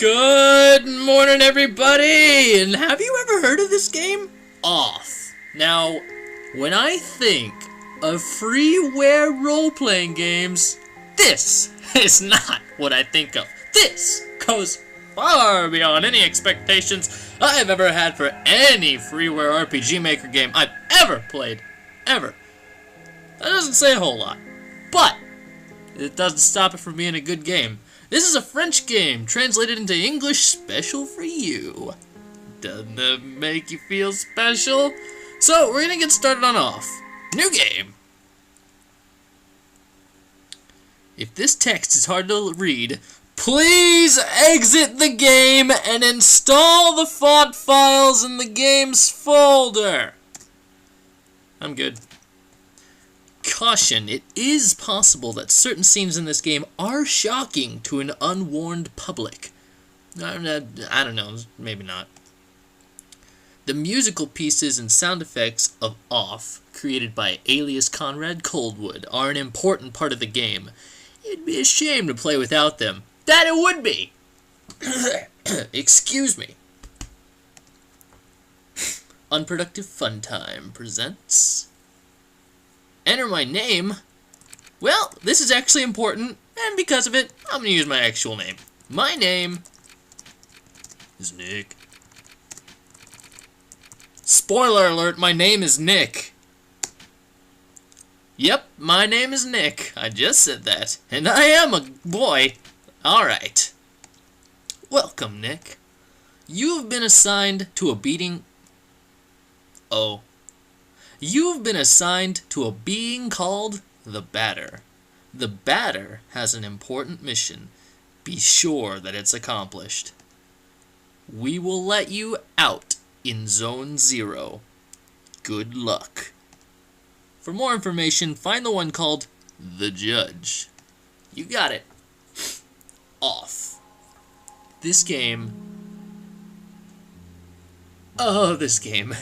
Good morning, everybody! And have you ever heard of this game? Off. Now, when I think of freeware role-playing games, this is not what I think of. This goes far beyond any expectations I've ever had for any freeware RPG Maker game I've ever played. Ever. That doesn't say a whole lot. But it doesn't stop it from being a good game. This is a French game, translated into English special for you. Doesn't that make you feel special? So, we're gonna get started on off. New game. If this text is hard to read, please exit the game and install the font files in the game's folder. I'm good. Caution, it is possible that certain scenes in this game are shocking to an unwarned public. I don't know, maybe not. The musical pieces and sound effects of Off, created by alias Conrad Coldwood, are an important part of the game. It'd be a shame to play without them. That it would be! Excuse me. Unproductive Fun Time presents... Enter my name. Well, this is actually important, and because of it, I'm going to use my actual name. My name is Nick. Spoiler alert, my name is Nick. Yep, my name is Nick. I just said that. And I am a boy. Alright. Welcome, Nick. You have been assigned to a beating... Oh. You've been assigned to a being called the Batter. The Batter has an important mission. Be sure that it's accomplished. We will let you out in Zone 0. Good luck. For more information, find the one called The Judge. You got it. Off. This game... Oh, this game...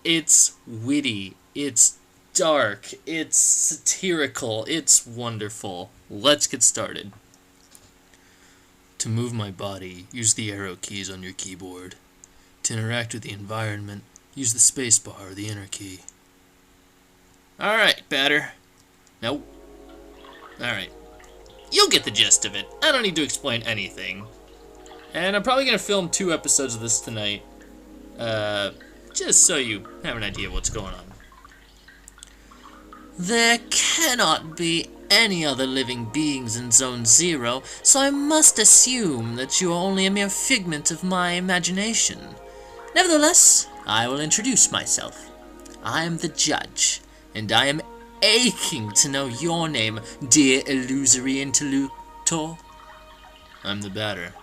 It's witty, it's dark, it's satirical, it's wonderful. Let's get started. To move my body, use the arrow keys on your keyboard. To interact with the environment, use the spacebar or the enter key. Alright, Batter. Now, alright. You'll get the gist of it. I don't need to explain anything. And I'm probably going to film 2 episodes of this tonight. Just so you have an idea of what's going on. There cannot be any other living beings in Zone 0, so I must assume that you are only a mere figment of my imagination. Nevertheless, I will introduce myself. I am the Judge, and I am aching to know your name, dear illusory interlocutor. I'm the Batter.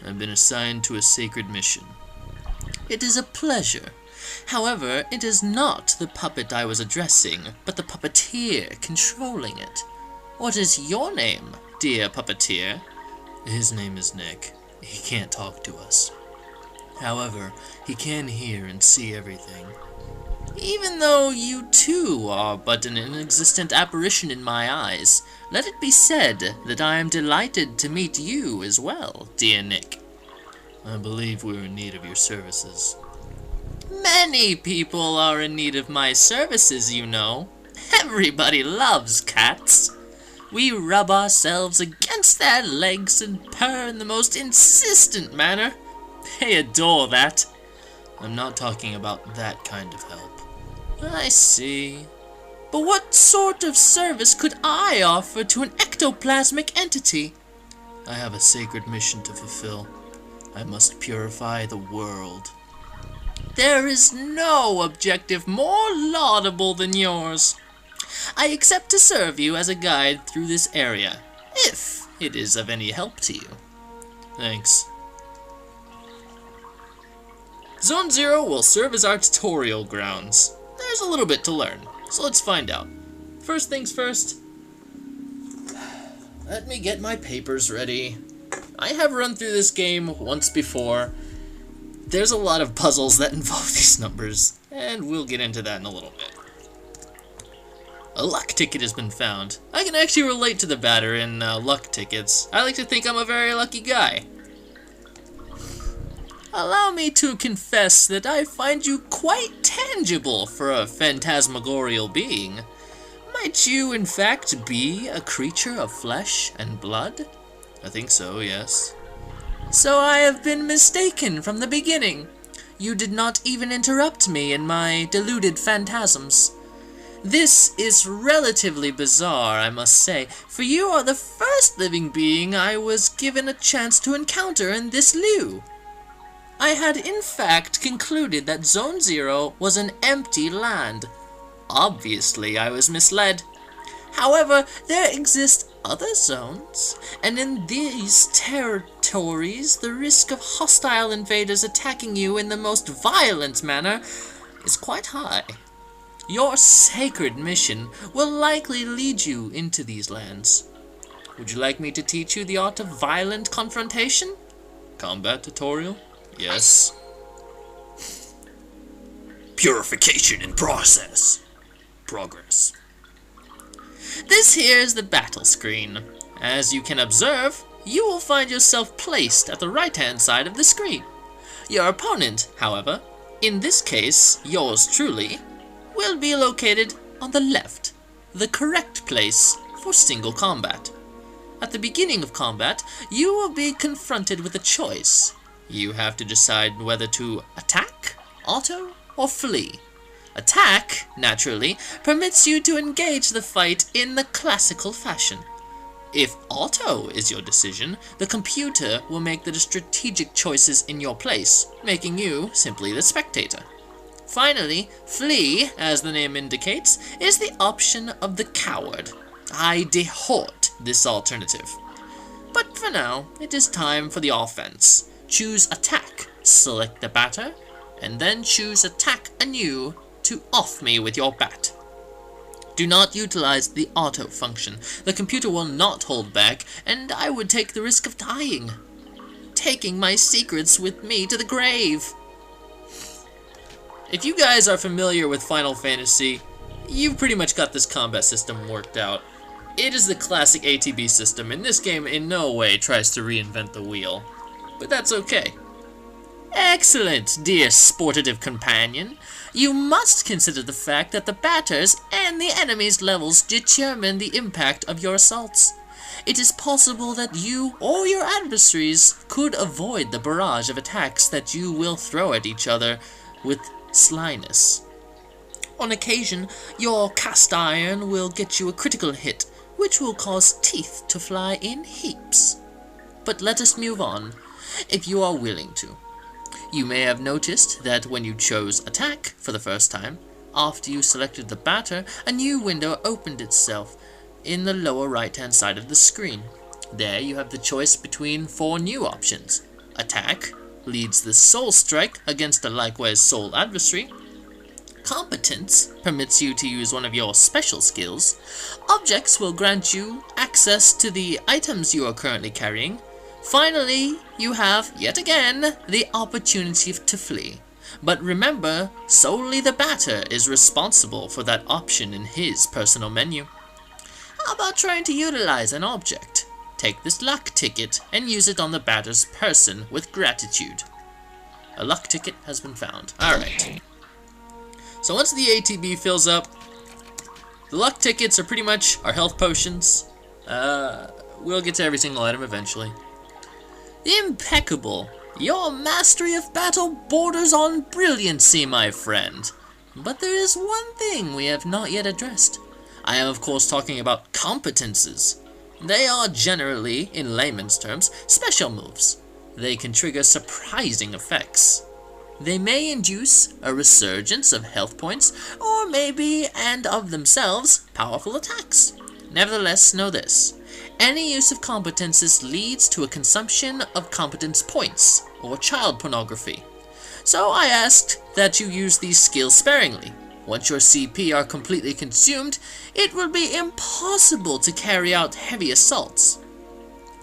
I've been assigned to a sacred mission. It is a pleasure. However, it is not the puppet I was addressing, but the puppeteer controlling it. What is your name, dear puppeteer? His name is Nick. He can't talk to us. However, he can hear and see everything. Even though you too are but an inexistent apparition in my eyes, let it be said that I am delighted to meet you as well, dear Nick. I believe we're in need of your services. Many people are in need of my services, you know. Everybody loves cats. We rub ourselves against their legs and purr in the most insistent manner. They adore that. I'm not talking about that kind of help. I see. But what sort of service could I offer to an ectoplasmic entity? I have a sacred mission to fulfill. I must purify the world. There is no objective more laudable than yours. I accept to serve you as a guide through this area, if it is of any help to you. Thanks. Zone 0 will serve as our tutorial grounds. There's a little bit to learn, so let's find out. First things first, let me get my papers ready. I have run through this game once before. There's a lot of puzzles that involve these numbers, and we'll get into that in a little bit. A luck ticket has been found. I can actually relate to the Batter in luck tickets. I like to think I'm a very lucky guy. Allow me to confess that I find you quite tangible for a phantasmagorial being. Might you, in fact, be a creature of flesh and blood? I think so, yes. So I have been mistaken from the beginning. You did not even interrupt me in my deluded phantasms. This is relatively bizarre, I must say, for you are the first living being I was given a chance to encounter in this lieu. I had in fact concluded that Zone Zero was an empty land. Obviously, I was misled. However, there exist other zones, and in these territories, the risk of hostile invaders attacking you in the most violent manner is quite high. Your sacred mission will likely lead you into these lands. Would you like me to teach you the art of violent confrontation? Combat tutorial? Yes. Purification in process. Progress. This here is the battle screen. As you can observe, you will find yourself placed at the right-hand side of the screen. Your opponent, however, in this case, yours truly, will be located on the left, the correct place for single combat. At the beginning of combat, you will be confronted with a choice. You have to decide whether to attack, auto, or flee. Attack, naturally, permits you to engage the fight in the classical fashion. If auto is your decision, the computer will make the strategic choices in your place, making you simply the spectator. Finally, flee, as the name indicates, is the option of the coward. I dehort this alternative. But for now, it is time for the offense. Choose attack, select the batter, and then choose attack anew to off me with your bat. Do not utilize the auto function. The computer will not hold back, and I would take the risk of dying, taking my secrets with me to the grave. If you guys are familiar with Final Fantasy, you've pretty much got this combat system worked out. It is the classic ATB system, and this game in no way tries to reinvent the wheel. But that's okay. Excellent, dear sportative companion. You must consider the fact that the batters and the enemy's levels determine the impact of your assaults. It is possible that you or your adversaries could avoid the barrage of attacks that you will throw at each other with slyness. On occasion, your cast iron will get you a critical hit, which will cause teeth to fly in heaps. But let us move on, if you are willing to. You may have noticed that when you chose attack for the first time, after you selected the batter, a new window opened itself in the lower right-hand side of the screen. There you have the choice between 4 new options. Attack leads the soul strike against a likewise soul adversary. Competence permits you to use one of your special skills. Objects will grant you access to the items you are currently carrying. Finally, you have, yet again, the opportunity to flee. But remember, solely the batter is responsible for that option in his personal menu. How about trying to utilize an object? Take this luck ticket and use it on the batter's person with gratitude. A luck ticket has been found. Alright. So once the ATB fills up, the luck tickets are pretty much our health potions. We'll get to every single item eventually. Impeccable! Your mastery of battle borders on brilliancy, my friend. But there is one thing we have not yet addressed. I am of course talking about competences. They are generally, in layman's terms, special moves. They can trigger surprising effects. They may induce a resurgence of health points, or maybe, and of themselves, powerful attacks. Nevertheless, know this. Any use of competences leads to a consumption of competence points, or child pornography. So I asked that you use these skills sparingly. Once your CP are completely consumed, it will be impossible to carry out heavy assaults.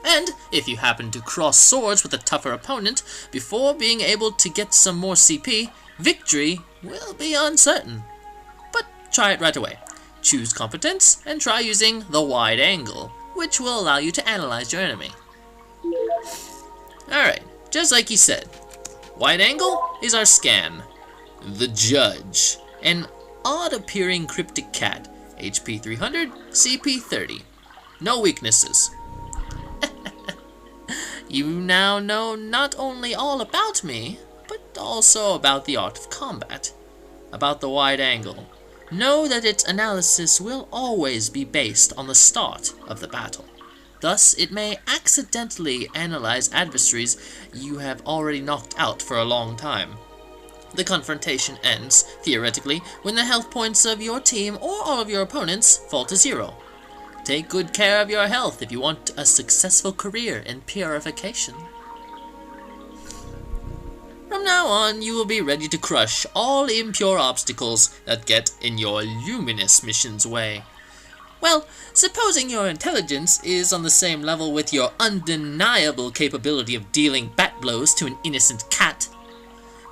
And if you happen to cross swords with a tougher opponent before being able to get some more CP, victory will be uncertain. But try it right away. Choose competence and try using the wide angle, which will allow you to analyze your enemy. Alright, just like you said. Wide angle is our scan. The Judge, an odd-appearing cryptic cat, HP 300, CP 30. No weaknesses. You now know not only all about me, but also about the art of combat. About the wide angle. Know that its analysis will always be based on the start of the battle. Thus, it may accidentally analyze adversaries you have already knocked out for a long time. The confrontation ends, theoretically, when the health points of your team or all of your opponents fall to 0. Take good care of your health if you want a successful career in purification. From now on, you will be ready to crush all impure obstacles that get in your luminous mission's way. Well, supposing your intelligence is on the same level with your undeniable capability of dealing bat blows to an innocent cat.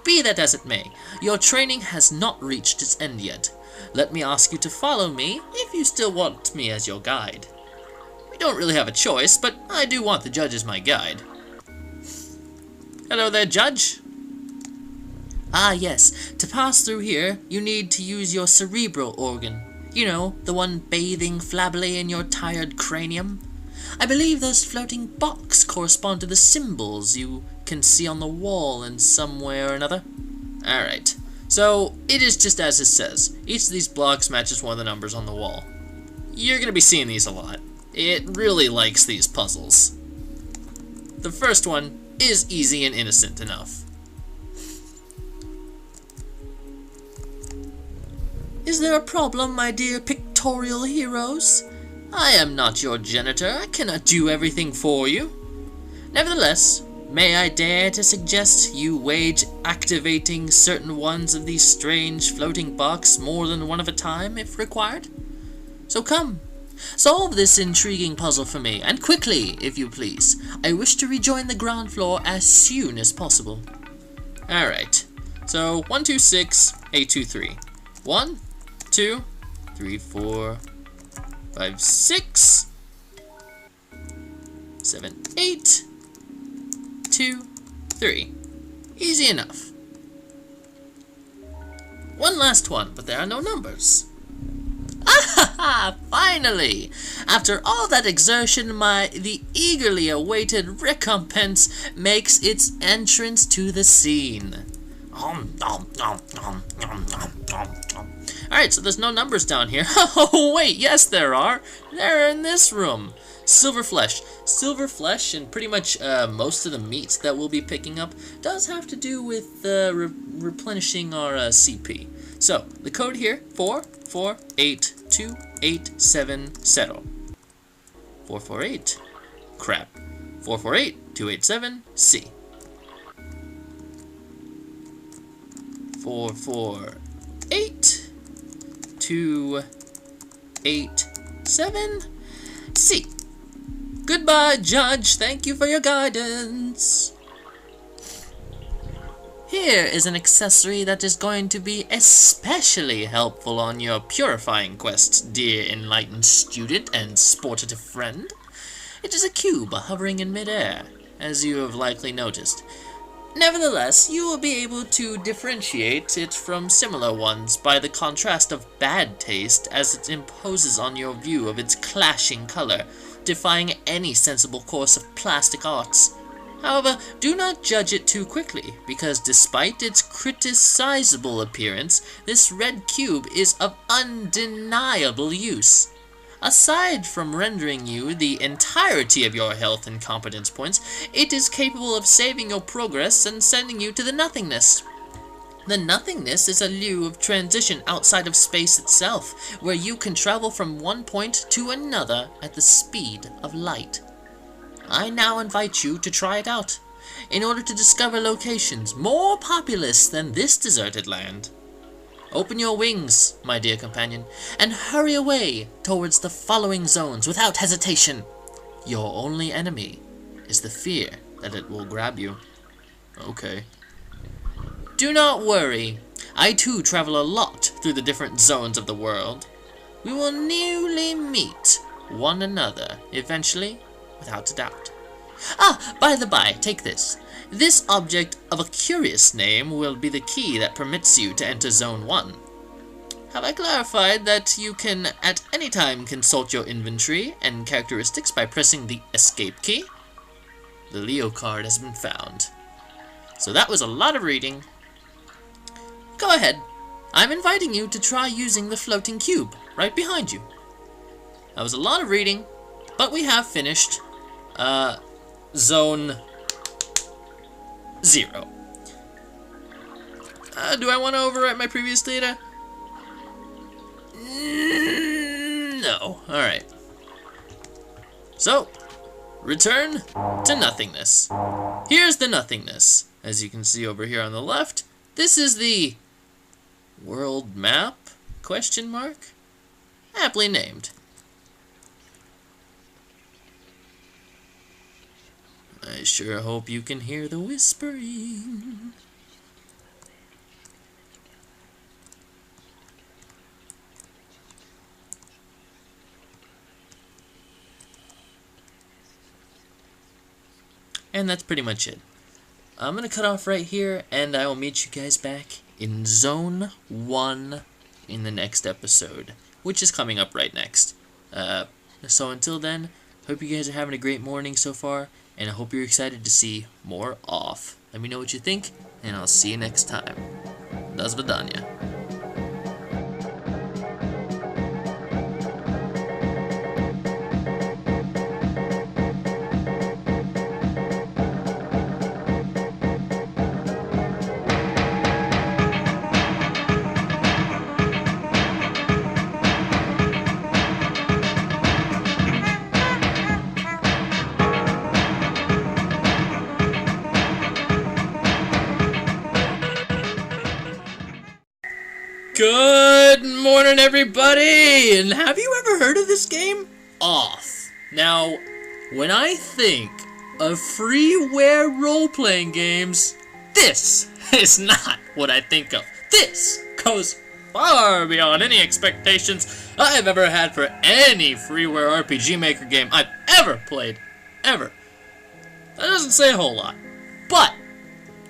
Be that as it may, your training has not reached its end yet. Let me ask you to follow me if you still want me as your guide. We don't really have a choice, but I do want the Judge as my guide. Hello there, Judge. Ah yes, to pass through here, you need to use your cerebral organ. You know, the one bathing flabbily in your tired cranium. I believe those floating blocks correspond to the symbols you can see on the wall in some way or another. Alright, so it is just as it says. Each of these blocks matches one of the numbers on the wall. You're going to be seeing these a lot. It really likes these puzzles. The first one is easy and innocent enough. Is there a problem, my dear pictorial heroes? I am not your janitor. I cannot do everything for you. Nevertheless, may I dare to suggest you wage activating certain ones of these strange floating boxes more than one at a time, if required? So come, solve this intriguing puzzle for me, and quickly, if you please. I wish to rejoin the ground floor as soon as possible. Alright, so 1, 2, 6, 8, 2, 3. 1, 2, 3, 4, 5, 6, 7, 8, 2, 3. Easy enough. One last one, but there are no numbers. Ah, finally! After all that exertion, the eagerly awaited recompense makes its entrance to the scene. Alright, so there's no numbers down here. Oh, wait, yes there are. They're in this room. Silver flesh. Silver flesh and pretty much most of the meat that we'll be picking up does have to do with replenishing our CP. So, the code here, 448287 448. Crap. 448287C. 448-287-C. Goodbye, Judge. Thank you for your guidance. Here is an accessory that is going to be especially helpful on your purifying quests, dear enlightened student and sportative friend. It is a cube hovering in midair, as you have likely noticed. Nevertheless, you will be able to differentiate it from similar ones by the contrast of bad taste as it imposes on your view of its clashing color, defying any sensible course of plastic arts. However, do not judge it too quickly, because despite its criticizable appearance, this red cube is of undeniable use. Aside from rendering you the entirety of your health and competence points, it is capable of saving your progress and sending you to the nothingness. The nothingness is a lieu of transition outside of space itself, where you can travel from one point to another at the speed of light. I now invite you to try it out, in order to discover locations more populous than this deserted land. Open your wings, my dear companion, and hurry away towards the following zones without hesitation. Your only enemy is the fear that it will grab you. Okay. Do not worry. I too travel a lot through the different zones of the world. We will newly meet one another eventually, without a doubt. Ah, by the by, take this. This object of a curious name will be the key that permits you to enter Zone 1. Have I clarified that you can at any time consult your inventory and characteristics by pressing the escape key? The Leo card has been found. So that was a lot of reading. Go ahead. I'm inviting you to try using the floating cube right behind you. That was a lot of reading, but we have finished Zone 0. Do I want to overwrite my previous data? No. Alright. So, return to nothingness. Here's the nothingness. As you can see over here on the left, this is the world map? Question mark? Aptly named. I sure hope you can hear the whispering. And that's pretty much it. I'm going to cut off right here, and I will meet you guys back in Zone 1 in the next episode, which is coming up right next. So until then, hope you guys are having a great morning so far, and I hope you're excited to see more off. Let me know what you think, and I'll see you next time. Do svidania. Good morning, everybody! And have you ever heard of this game? Off. Now, when I think of freeware role-playing games, this is not what I think of. This goes far beyond any expectations I've ever had for any freeware RPG Maker game I've ever played. Ever. That doesn't say a whole lot. But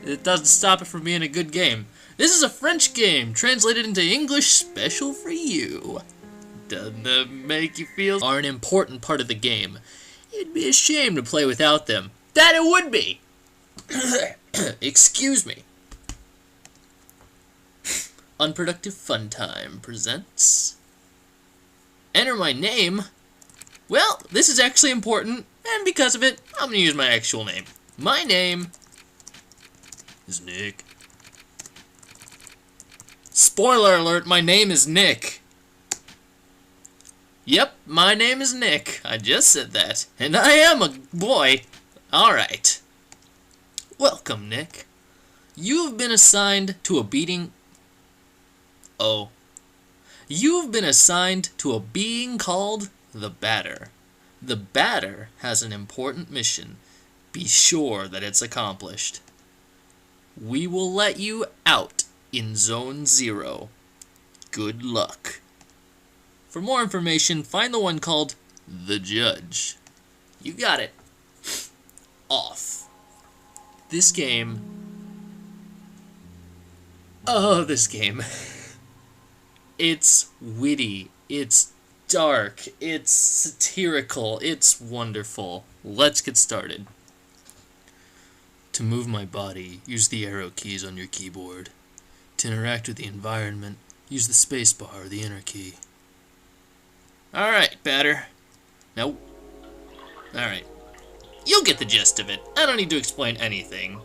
it doesn't stop it from being a good game. This is a French game, translated into English special for you. Doesn't that make you feel are an important part of the game? It'd be a shame to play without them. That it would be! Excuse me. Unproductive Fun Time presents... Enter my name. Well, this is actually important, and because of it, I'm gonna use my actual name. My name is Nick. Spoiler alert, my name is Nick. Yep, my name is Nick. I just said that. And I am a boy. Alright. Welcome, Nick. You have been assigned to a being called the Batter. The Batter has an important mission. Be sure that it's accomplished. We will let you out in Zone 0. Good luck. For more information, find the one called The Judge. You got it. Off. This game... Oh, this game. It's witty. It's dark. It's satirical. It's wonderful. Let's get started. To move my body, use the arrow keys on your keyboard. To interact with the environment, use the spacebar or the enter key. Alright, Batter. Nope. Alright. You'll get the gist of it. I don't need to explain anything.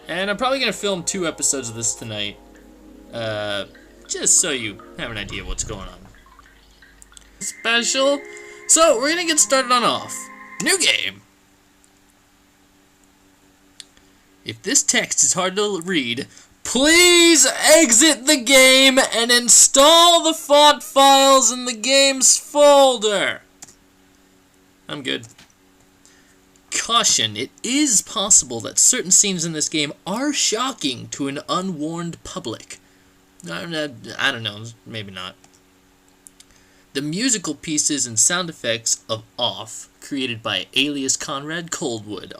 And I'm probably going to film 2 episodes of this tonight. Just so you have an idea of what's going on. Special. So, we're going to get started on off. New game. If this text is hard to read, please exit the game and install the font files in the game's folder. I'm good. Caution, it is possible that certain scenes in this game are shocking to an unwarned public. I don't know, maybe not. The musical pieces and sound effects of Off, created by alias Conrad Coldwood,